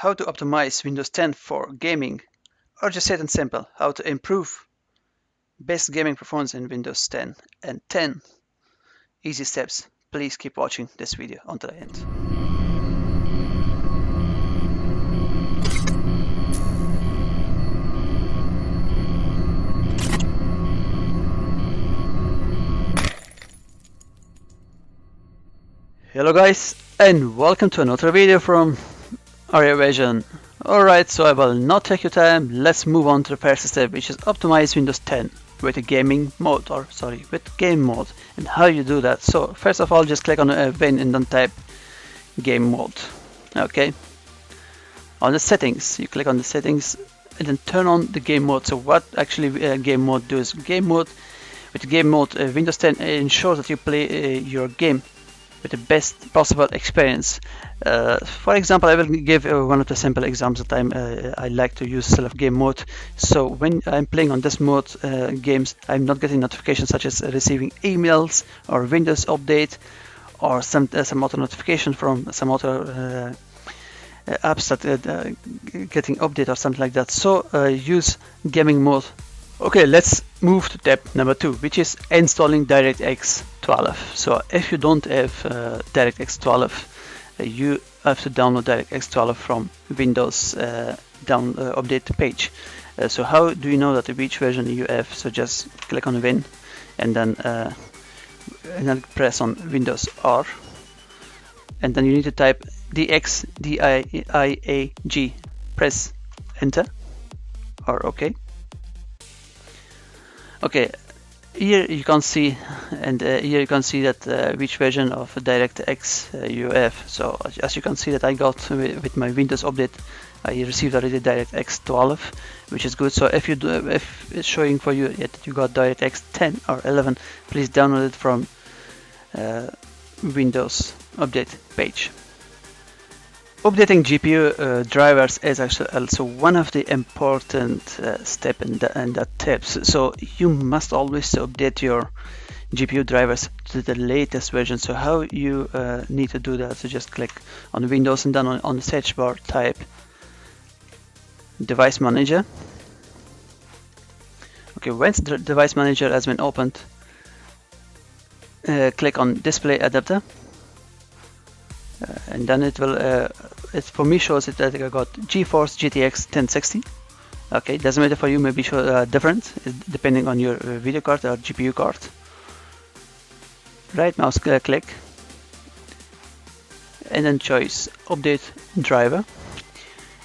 how to optimize Windows 10 for gaming, or just said and simple, how to improve best gaming performance in Windows 10 and 10 easy steps. Please keep watching this video until the end. Hello guys, and welcome to another video from Vision. Alright, so I will not take your time. Let's move on to the first step, which is optimize Windows 10 with a gaming mode, with game mode, and how you do that. So first of all, just click on a Win and then type game mode. Okay, on the settings, you click on the settings and then turn on the game mode. So what actually game mode does? With game mode, Windows 10 ensures that you play your game with the best possible experience. For example, I will give one of the simple examples that I like to use self game mode. So when I'm playing on this mode games, I'm not getting notifications such as receiving emails or Windows update or some other notification from some other apps that getting update or something like that. So use gaming mode. Okay, let's move to step number 2, which is installing DirectX 12. So if you don't have DirectX 12, you have to download DirectX 12 from Windows update page. So how do you know that which version you have? So just click on Win and then press on Windows R, and then you need to type DX DIAG. Press Enter or OK. Okay, here you can see, and here you can see that which version of DirectX you have. So as you can see that I got with my Windows update, I received already DirectX 12, which is good. So if it's showing for you that you got DirectX 10 or 11, please download it from Windows update page. Updating GPU drivers is actually also one of the important steps in that tips. So you must always update your GPU drivers to the latest version. So how you need to do that? So just click on Windows and then on the search bar type Device Manager. Okay, once the Device Manager has been opened, click on Display Adapter. And then it will, it for me shows it that I got GeForce GTX 1060. Okay, doesn't matter for you, maybe show different depending on your video card or GPU card. Right mouse click and then choose Update Driver,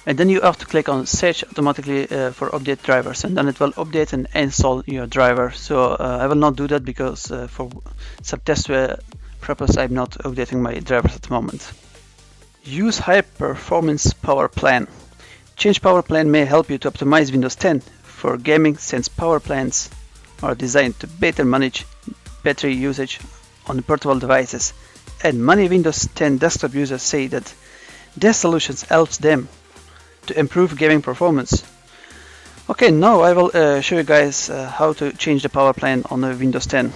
and then you have to click on Search automatically for update drivers, and then it will update and install your driver. So I will not do that because for some test purpose I'm not updating my drivers at the moment. Use high performance power plan. Change power plan may help you to optimize Windows 10 for gaming, since power plans are designed to better manage battery usage on portable devices, and many Windows 10 desktop users say that their solutions helps them to improve gaming performance. Okay, now I will show you guys how to change the power plan on the Windows 10.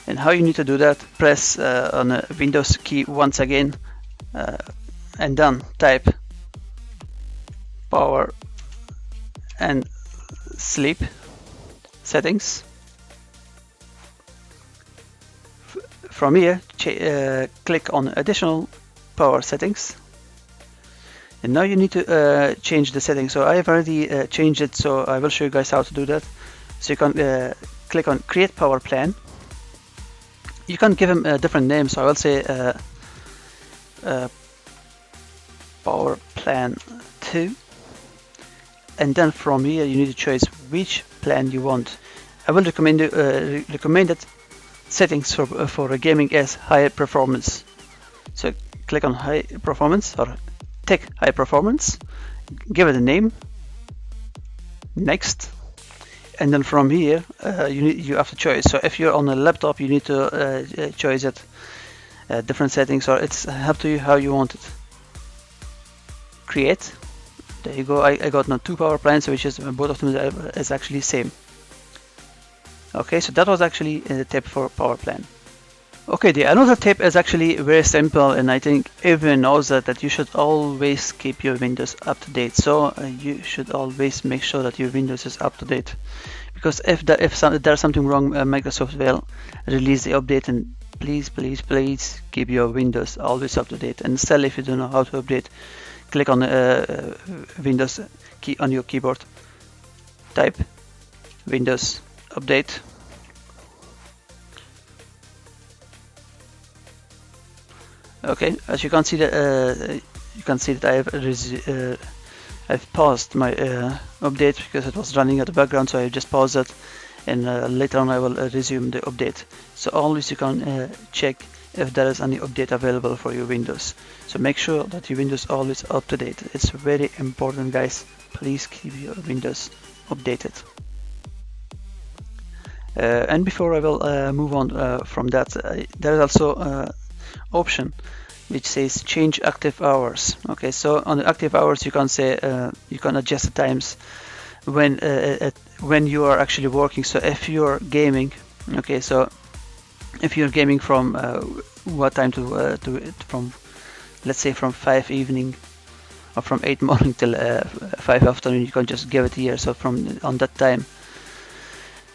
And how you need to do that: press on the Windows key once again, and then type Power and Sleep Settings. From here, click on Additional Power Settings, and now you need to change the settings. So I have already changed it, so I will show you guys how to do that. So you can click on Create Power Plan. You can give them a different name, so I will say Power Plan 2, and then from here you need to choose which plan you want. I will recommended settings for gaming as high performance. So click on High Performance or tick High Performance, give it a name, Next. And then from here you have to choose. So if you're on a laptop, you need to choose it different settings, or it's up to you how you want it. Create. There you go. I got now 2 power plans, which is both of them is actually same. Okay, so that was actually the tip for power plan. Okay, the another tip is actually very simple, and I think everyone knows that you should always keep your Windows up to date. So you should always make sure that your Windows is up to date, because if there's something wrong, Microsoft will release the update. And please keep your Windows always up to date. And still, if you don't know how to update, click on the Windows key on your keyboard, type Windows Update. Okay, as you can see that I've paused my update because it was running at the background, so I just paused it, and later on I will resume the update. So always you can check if there is any update available for your Windows. So make sure that your Windows is always up to date. It's very important, guys. Please keep your Windows updated. And before I will move on from that, there is also option which says change active hours. Okay, so on the active hours you can say you can adjust the times when you are actually working. So if you're gaming, okay, so if you're gaming from what time to from, let's say, from 5 evening or from 8 morning till 5 afternoon, you can just give it here. So from on that time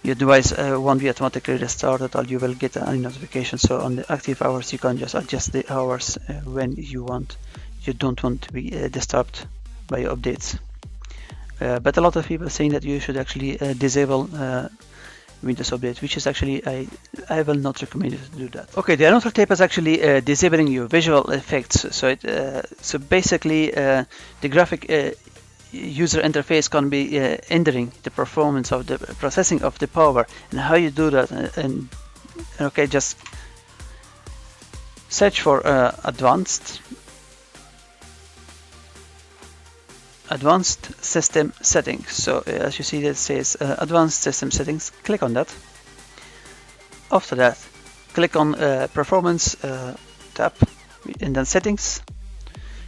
your device won't be automatically restarted, or you will get any notification. So on the active hours you can just adjust the hours when you don't want to be disturbed by your updates. But a lot of people are saying that you should actually disable Windows Update, which is actually I will not recommend you to do that. Okay, the another tip is actually disabling your visual effects. So so basically the graphic user interface can be hindering the performance of the processing of the power. And how you do that? And okay, just search for advanced system settings. So as you see, that says advanced system settings. Click on that. After that, click on performance tab, and then settings.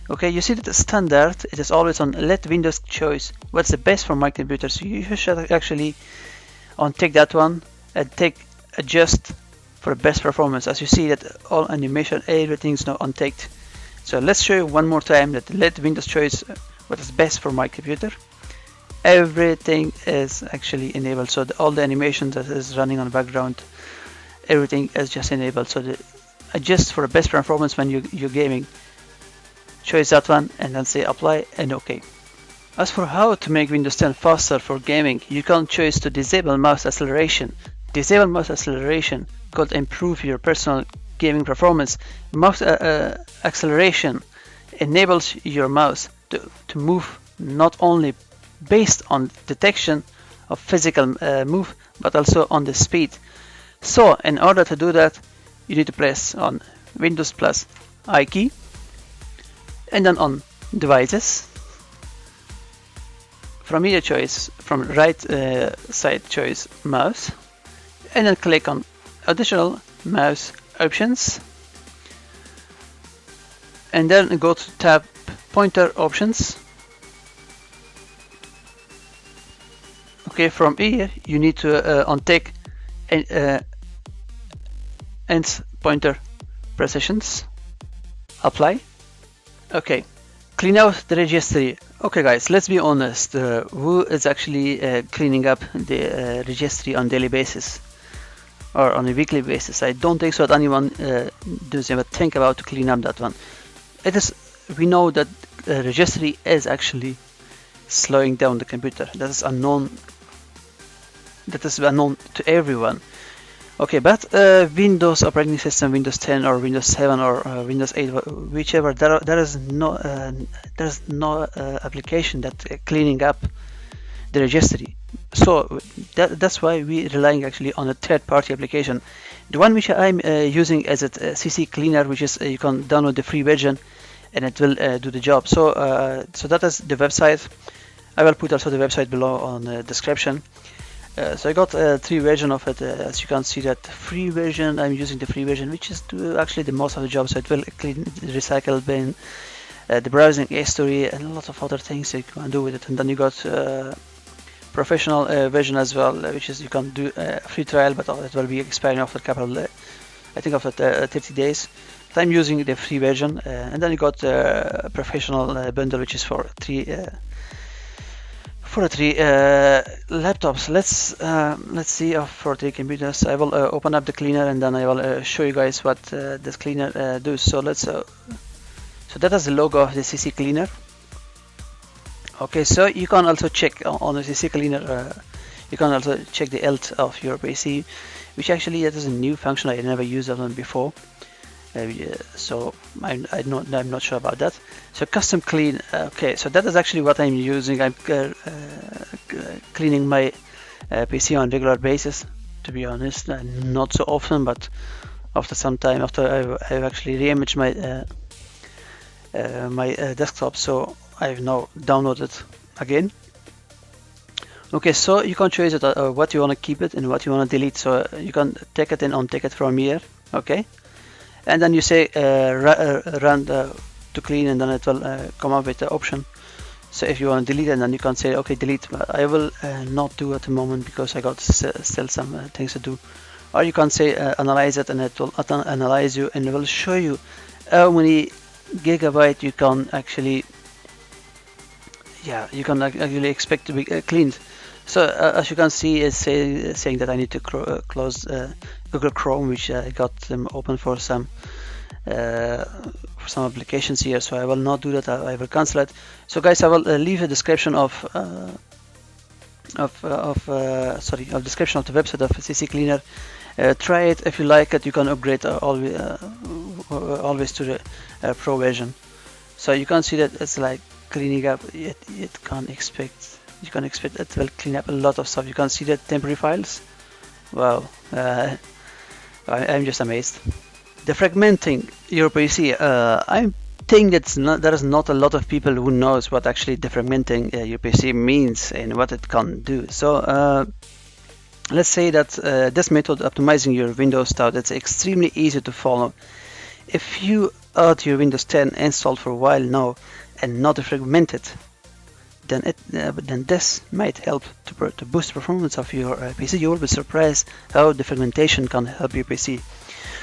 Okay, you see that the standard, it is always on let Windows choose what's the best for my computer. So you should actually untick that one and adjust for best performance. As you see that all animation, everything is now unticked. So let's show you one more time that let Windows choose what is best for my computer. Everything is actually enabled. So all the animation that is running on the background, everything is just enabled. So adjust for best performance when you're gaming. Choose that one and then say apply and OK. As for how to make Windows 10 faster for gaming, you can choose to disable mouse acceleration. Disable mouse acceleration could improve your personal gaming performance. Mouse acceleration enables your mouse to move not only based on detection of physical move, but also on the speed. So in order to do that, you need to press on Windows plus I key, and then on devices. From here choice, from right side choice mouse, and then click on additional mouse options, and then go to tab pointer options. Okay, from here you need to untick end pointer precisions. Apply. Okay, clean out the registry. Okay guys, let's be honest, who is actually cleaning up the registry on daily basis or on a weekly basis? I don't think so that anyone does ever think about to clean up that one. We know that registry is actually slowing down the computer. That is unknown to everyone. Okay, but Windows operating system, Windows 10 or Windows 7 or Windows 8, whichever, there is no application that cleaning up the registry. So that's why we're relying actually on a third-party application. The one which I'm using is a CC Cleaner, which is you can download the free version and it will do the job. So so that is the website. I will put also the website below on the description. So I got 3 versions of it. As you can see, that free version, I'm using the free version, which is do actually the most of the job. So it will clean the recycle bin, the browsing history, and a lot of other things you can do with it. And then you got professional version as well, which is you can do a free trial, but it will be expiring after a couple I think after 30 days. But I'm using the free version, and then you got a professional bundle, which is for three laptops. Let's see, for 3 computers. I will open up the cleaner, and then I will show you guys what this cleaner does. So so that is the logo of the CC cleaner. Okay, so you can also check on the CC cleaner. You can also check the health of your PC, which actually that is a new function. I never used that one before. So I'm not sure about that. So custom clean. Okay, so that is actually what I'm using. I'm cleaning my PC on regular basis. To be honest, not so often, but after some time, after I've actually reimaged my my desktop, so I've now downloaded again. Okay, so you can choose it, what you want to keep it and what you want to delete. So you can take it and untick it from here. Okay, and then you say run to clean, and then it will come up with the option. So if you want to delete it, then you can say okay, delete. But I will not do at the moment because I got still some things to do. Or you can say analyze it, and it will analyze you, and it will show you how many gigabyte you can actually actually expect to be cleaned. So as you can see, it's saying that I need to close Google Chrome, which I got them open for some applications here. So I will not do that. I will cancel it. So guys, I will leave a description of description of the website of CC Cleaner. Try it. If you like it, you can upgrade always to the Pro version. So you can see that it's like cleaning up. You can expect it will clean up a lot of stuff. You can see the temporary files. Wow, I'm just amazed. Defragmenting your PC. I think there is not a lot of people who knows what actually defragmenting your PC means and what it can do. So let's say that this method, optimizing your Windows start, it's extremely easy to follow. If you had your Windows 10 installed for a while now and not defragmented, then this might help to boost the performance of your PC. You will be surprised how defragmentation can help your PC.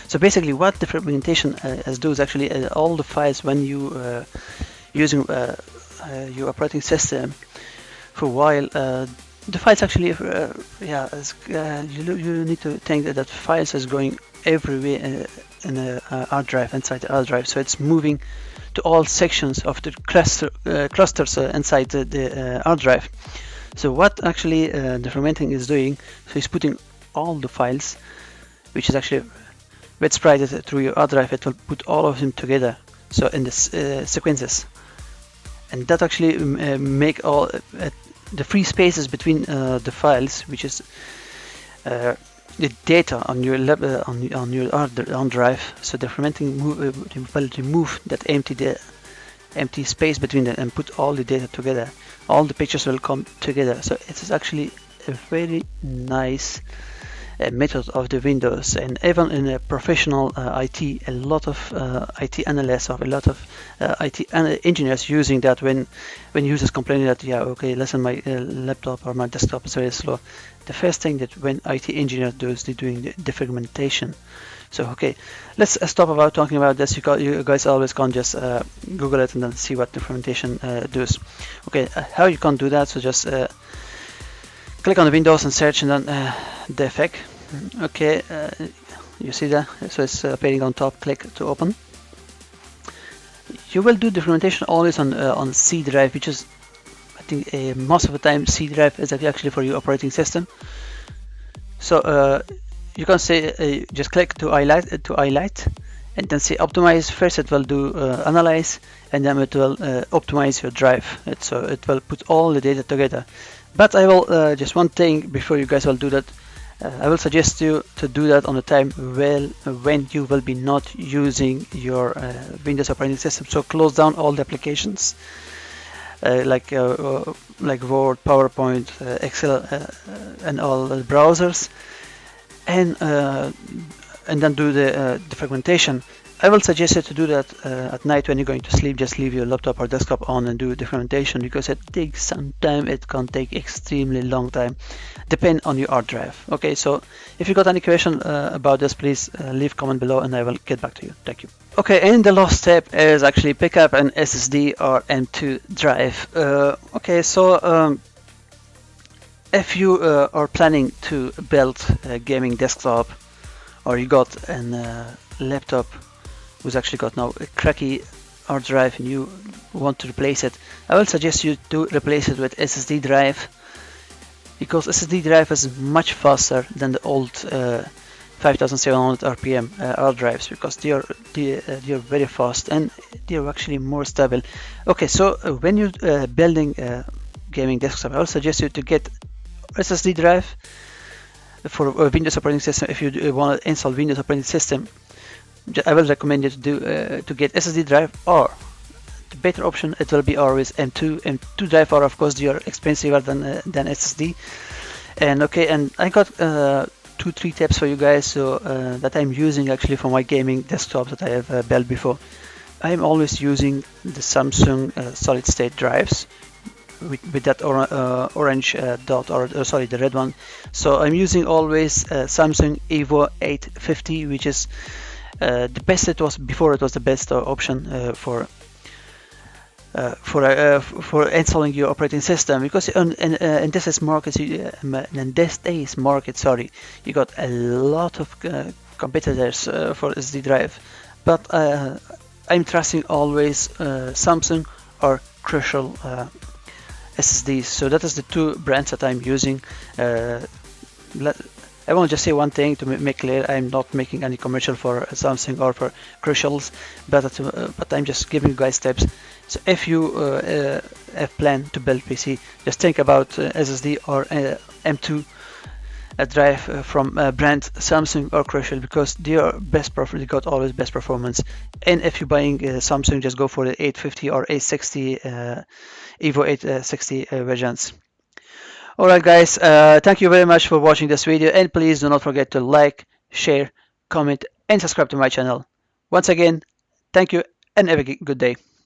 So basically, what defragmentation does actually all the files when you using your operating system for a while. The files actually, you need to think that files is going everywhere in a hard drive, inside the hard drive. So it's moving to all sections of the clusters inside the hard drive. So what actually defragmenting is doing, so it's putting all the files, which is actually spread through your hard drive. It will put all of them together, so in the sequences, and that actually make all the free spaces between the files, which is the data on your on your hard drive. So defragmenting will remove that empty space between them and put all the data together. All the pictures will come together. So it is actually a very nice method of the Windows, and even in a professional IT, a lot of IT analysts or a lot of IT engineers using that when users complaining that listen, my laptop or my desktop is very slow. The first thing that when IT engineer does, they're doing the defragmentation. So okay, let's stop about talking about this. You guys always can just Google it and then see what defragmentation does. Okay, how you can do that? So just click on the Windows and search, and then the effect. Okay, you see that? So it's appearing on top. Click to open. You will do defragmentation always on C drive, which is, I think, most of the time C drive is actually for your operating system. So you can say just click to highlight, and then say optimize. First it will do analyze, and then it will optimize your drive. So it will put all the data together. But I will just one thing before you guys will do that. I will suggest you to do that on the time when you will be not using your Windows operating system. So close down all the applications like Word, PowerPoint, Excel, and all the browsers, and then do the defragmentation I will suggest you to do that at night when you're going to sleep. Just leave your laptop or desktop on and do defragmentation, because it takes some time. It can take extremely long time, depend on your hard drive. Okay, so if you got any question about this, please leave comment below and I will get back to you. Thank you. Okay, and the last step is actually pick up an SSD or M2 drive. Okay, so if you are planning to build a gaming desktop, or you got a laptop who's actually got now a cracky hard drive and you want to replace it, I will suggest you to replace it with SSD drive, because SSD drive is much faster than the old 5700 RPM hard drives, because they are very fast and they are actually more stable. Okay, so when you're building a gaming desktop, I will suggest you to get SSD drive for Windows operating system. If you want to install Windows operating system, I will recommend you to get SSD drive, or the better option it will be always M2 drive, or of course they are expensive than SSD. And okay, and I got 2-3 tips for you guys, so that I'm using actually for my gaming desktop that I have built before. I'm always using the Samsung solid state drives with that orange dot, or sorry, the red one. So I'm using always Samsung Evo 850, which is the best. It was before, it was the best option for installing your operating system, because in this market, in this days market, sorry, you got a lot of competitors for SD drive, but I'm trusting always Samsung or Crucial SSDs. So that is the two brands that I'm using. I want to just say one thing to make clear: I'm not making any commercial for Samsung or for Crucials, but I'm just giving you guys tips. So if you have planned to build PC, just think about SSD or M2 drive from brand Samsung or Crucial, because they are they got always best performance. And if you're buying Samsung, just go for the 850 or 860 Evo 860 versions. Alright guys, thank you very much for watching this video, and please do not forget to like, share, comment and subscribe to my channel. Once again, thank you and have a good day.